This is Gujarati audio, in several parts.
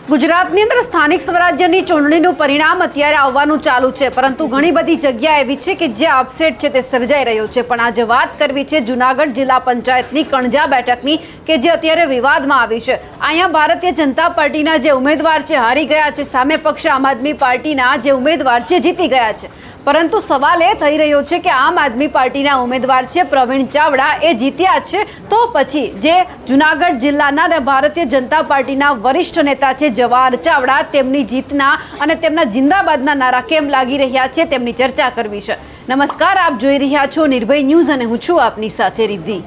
ગુજરાતની અંદર સ્થાનિક સ્વરાજ્યની ચૂંટણીનું પરિણામ અત્યારે આવવાનું ચાલુ છે, પરંતુ ઘણી બધી જગ્યા એવી છે કે જે અપસેટ છે તે સર્જાઈ રહ્યો છે। પણ આજે વાત કરવી છે જૂનાગઢ જિલ્લા પંચાયતની કણજા બેઠકની કે જે અત્યારે વિવાદમાં આવી છે। અહીંયા ભારતીય જનતા પાર્ટીના જે ઉમેદવાર છે હારી ગયા છે, સામે પક્ષ આમ આદમી પાર્ટીના જે ઉમેદવાર છે જીતી ગયા છે। પરંતુ સવાલ એ થઈ રહ્યો છે કે આમ આદમી પાર્ટીના ઉમેદવાર છે પ્રવીણ ચાવડા એ જીત્યા છે, તો પછી જે જૂનાગઢ જિલ્લાના અને ભારતીય જનતા પાર્ટીના વરિષ્ઠ નેતા છે જવાહર ચાવડા, તેમની જીતના અને તેમના જિંદાબાદના નારા કેમ લાગી રહ્યા છે તેમની ચર્ચા કરવી છે। નમસ્કાર, આપ જોઈ રહ્યા છો નિર્ભય ન્યૂઝ અને હું છું આપની સાથે રિદ્ધિ।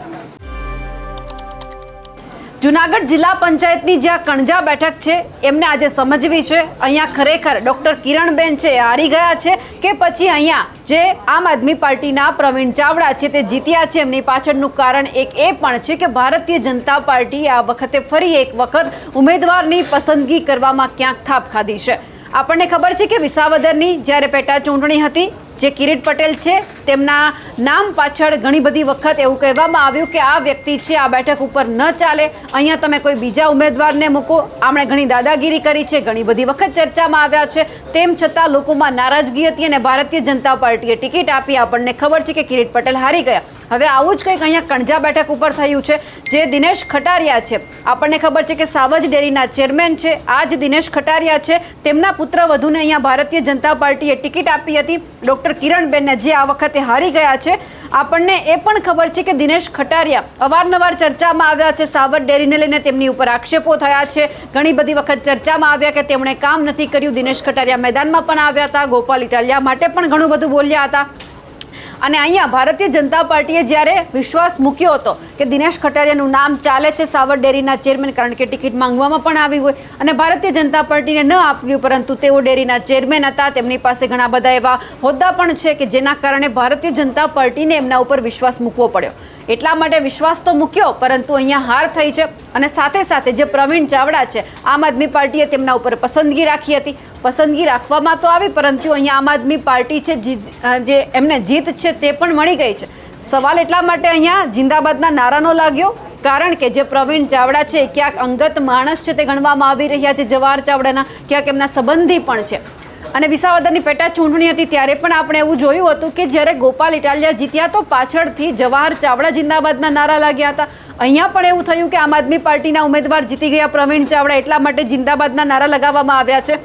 જૂનાગઢ જિલ્લા પંચાયતની જે કણજા બેઠક છે એમને આજે સમજવી છે અહીંયા ખરેખર ડૉક્ટર કિરણબેન છે એ હારી ગયા છે કે પછી અહીંયા જે આમ આદમી પાર્ટીના પ્રવીણ ચાવડા છે તે જીત્યા છે। એમની પાછળનું કારણ એક એ પણ છે કે ભારતીય જનતા પાર્ટી આ વખતે ફરી એક વખત ઉમેદવારની પસંદગી કરવામાં ક્યાંક થાપ ખાધી છે। આપણને ખબર છે કે વિસાવદરની જ્યારે પેટા ચૂંટણી હતી, જે કિરીટ પટેલ છે તેમના નામ પાછળ ઘણી બધી વખત એવું કહેવામાં આવ્યું કે આ વ્યક્તિ છે આ બેઠક ઉપર ન ચાલે, અહીંયા તમે કોઈ બીજા ઉમેદવારને મૂકો। આમણે ઘણી દાદાગીરી કરી છે, ઘણી બધી વખત ચર્ચામાં આવ્યા છે, તેમ છતાં લોકોમાં નારાજગી હતી અને ભારતીય જનતા પાર્ટીએ ટિકિટ આપી। આપણને ખબર છે કે કિરીટ પટેલ હારી ગયા। હવે આવું જ કંઈક અહીંયા કણજા બેઠક ઉપર થયું છે। જે દિનેશ ખટારિયા છે, આપણને ખબર છે કે સાવજ ડેરીના ચેરમેન છે, આ જ દિનેશ ખટારિયા છે, તેમના પુત્ર વધુને અહીંયા ભારતીય જનતા પાર્ટીએ ટિકિટ આપી હતી ડૉક્ટર કિરણબેનને, જે આ વખતે હારી ગયા છે। આપણને એ પણ ખબર છે કે દિનેશ ખટારિયા અવારનવાર ચર્ચામાં આવ્યા છે, સાવજ ડેરીને લઈને તેમની ઉપર આક્ષેપો થયા છે, ઘણી બધી વખત ચર્ચામાં આવ્યા કે તેમણે કામ નથી કર્યું। દિનેશ ખટારિયા મેદાનમાં પણ આવ્યા હતા, ગોપાલ ઇટાલિયા માટે પણ ઘણું બધું બોલ્યા હતા। અને અહીંયા ભારતીય જનતા પાર્ટીએ જ્યારે વિશ્વાસ મૂક્યો હતો કે દિનેશ ખટારિયાનું નામ ચાલે છે સાવજ ડેરીના ચેરમેન, કારણ કે ટિકિટ માંગવામાં પણ આવી હોય અને ભારતીય જનતા પાર્ટીને ન આપ્યું, પરંતુ તેઓ ડેરીના ચેરમેન હતા, તેમની પાસે ઘણા બધા એવા હોદ્દા પણ છે કે જેના કારણે ભારતીય જનતા પાર્ટીને એમના ઉપર વિશ્વાસ મૂકવો પડ્યો। એટલા માટે વિશ્વાસ તો મૂક્યો, પરંતુ અહીંયા હાર થઈ છે। અને સાથે સાથે જે પ્રવીણ ચાવડા છે, આમ આદમી પાર્ટીએ તેમના ઉપર પસંદગી રાખી હતી, પસંદગી રાખવામાં તો આવી, પરંતુ અહીંયા આમ આદમી પાર્ટી છે જે એમને જીત છે તે પણ મળી ગઈ છે। સવાલ એટલા માટે અહીંયા જિંદાબાદના નારાનો લાગ્યો, કારણ કે જે પ્રવીણ ચાવડા છે ક્યાંક અંગત માણસ છે તે ગણવામાં આવી રહ્યા છે જવાહર ચાવડાના, ક્યાંક એમના સંબંધી પણ છે। અને વિસાવદરની પેટા ચૂંટણી હતી ત્યારે પણ આપણે એવું જોયું હતું કે જ્યારે ગોપાલ ઇટાલિયા જીત્યા તો પાછળથી જવાહર ચાવડા જિંદાબાદના નારા લાગ્યા હતા। અહીંયા પણ એવું થયું કે આમ આદમી પાર્ટીના ઉમેદવાર જીતી ગયા પ્રવીણ ચાવડા, એટલા માટે જિંદાબાદના નારા લગાવવામાં આવ્યા છે।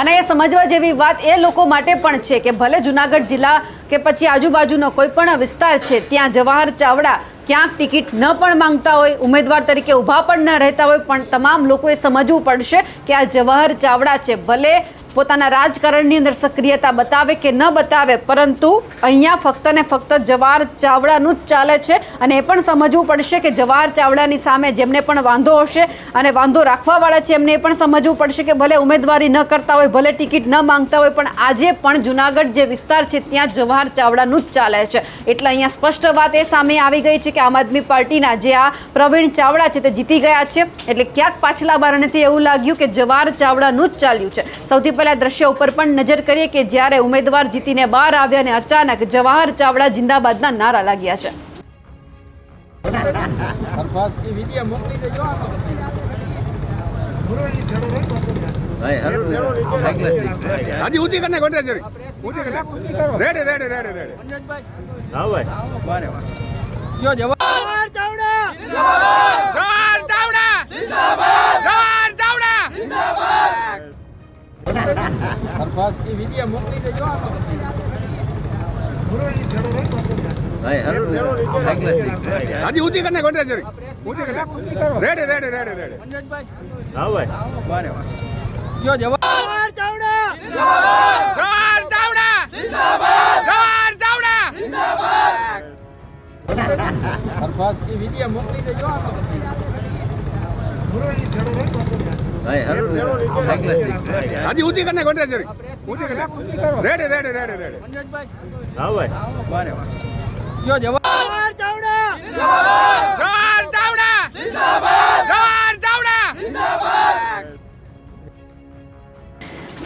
અને એ સમજવા જેવી વાત એ લોકો માટે પણ છે કે ભલે જૂનાગઢ જિલ્લા કે પછી આજુબાજુનો કોઈ પણ વિસ્તાર છે ત્યાં જવાહર ચાવડા ક્યાંક ટિકિટ ન પણ માંગતા હોય, ઉમેદવાર તરીકે ઊભા પણ ન રહેતા હોય, પણ તમામ લોકોએ સમજવું પડશે કે આ જવાહર ચાવડા છે ભલે પોતાના રાજકારણની અંદર સક્રિયતા બતાવે કે ન બતાવે, પરંતુ અહીંયા ફક્ત ને ફક્ત જવાહર ચાવડાનું જ ચાલે છે। અને એ પણ સમજવું પડશે કે જવાહર ચાવડાની સામે જેમને પણ વાંધો હશે અને વાંધો રાખવાવાળા છે એમને એ પણ સમજવું પડશે કે ભલે ઉમેદવારી ન કરતા હોય, ભલે ટિકિટ ન માંગતા હોય, પણ આજે પણ જૂનાગઢ જે વિસ્તાર છે ત્યાં જવાહર ચાવડાનું જ ચાલે છે। એટલે અહીંયા સ્પષ્ટ વાત એ સામે આવી ગઈ છે કે આમ આદમી પાર્ટીના જે આ પ્રવીણ ચાવડા છે તે જીતી ગયા છે। એટલે ક્યાંક પાછલા બારણેથી એવું લાગ્યું કે જવાહર ચાવડાનું જ ચાલ્યું છે। સૌથી પહેલા દ્રશ્ય ઉપર પણ નજર કરીએ કે જ્યારે ઉમેદવાર જીતીને બહાર આવ્યા અને અચાનક જવાહર ચાવડા જિંદાબાદના નારા લાગ્યા છે।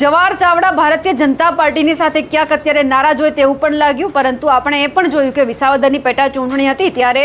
જવાહર ચાવડા ભારતીય જનતા પાર્ટીની સાથે ક્યાંક અત્યારે નારાજ હોય તેવું પણ લાગ્યું, પરંતુ આપણે એ પણ જોયું કે વિસાવદરની પેટા ચૂંટણી હતી ત્યારે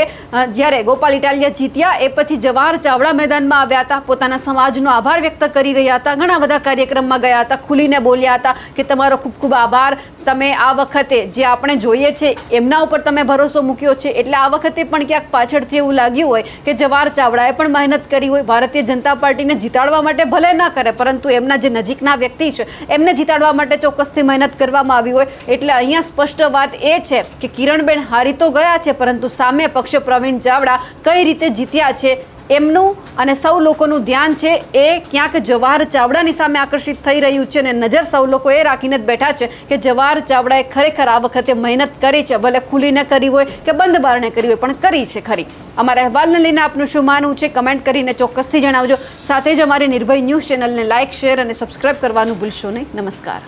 જ્યારે ગોપાલ ઇટાલિયા જીત્યા એ પછી જવાહર ચાવડા મેદાનમાં આવ્યા હતા, પોતાના સમાજનો આભાર વ્યક્ત કરી રહ્યા હતા, ઘણા બધા કાર્યક્રમમાં ગયા હતા, ખુલીને બોલ્યા હતા કે તમારો ખૂબ ખૂબ આભાર, તમે આ વખતે જે આપણે જોઈએ છે એમના ઉપર તમે ભરોસો મૂક્યો છે, એટલે આ વખતે પણ ક્યાંક પાછળથી એવું લાગ્યું હોય કે જવાહર ચાવડાએ પણ મહેનત કરી હોય, ભારતીય જનતા પાર્ટીને જીતાડવા માટે ભલે ના કરે પરંતુ એમના જે નજીકના વ્યક્તિ છે એમને જીતાડવા માટે ચોક્કસથી મહેનત કરવામાં આવી હોય. એટલે અહીંયા સ્પષ્ટ વાત એ છે કે કિરણબેન હારી તો ગયા છે પરંતુ સામે પક્ષે પ્રવીણ ચાવડા કઈ રીતે જીત્યા છે એમનું અને સૌ લોકોનું ધ્યાન છે એ ક્યાંક જવાહર ચાવડાની સામે આકર્ષિત થઈ રહ્યું છે અને નજર સૌ લોકો એ રાખીને જ બેઠા છે કે જવાહર ચાવડાએ ખરેખર આ વખતે મહેનત કરી છે, ભલે ખુલીને કરી હોય કે બંધ બારણે કરી હોય પણ કરી છે ખરી. અમારા અહેવાલને લઈને આપનું શું માનવું છે કમેન્ટ કરીને ચોક્કસથી જણાવજો. સાથે જ અમારી નિર્ભય ન્યૂઝ ચેનલને લાઇક, શેર અને સબસ્ક્રાઇબ કરવાનું ભૂલશો નહીં. નમસ્કાર.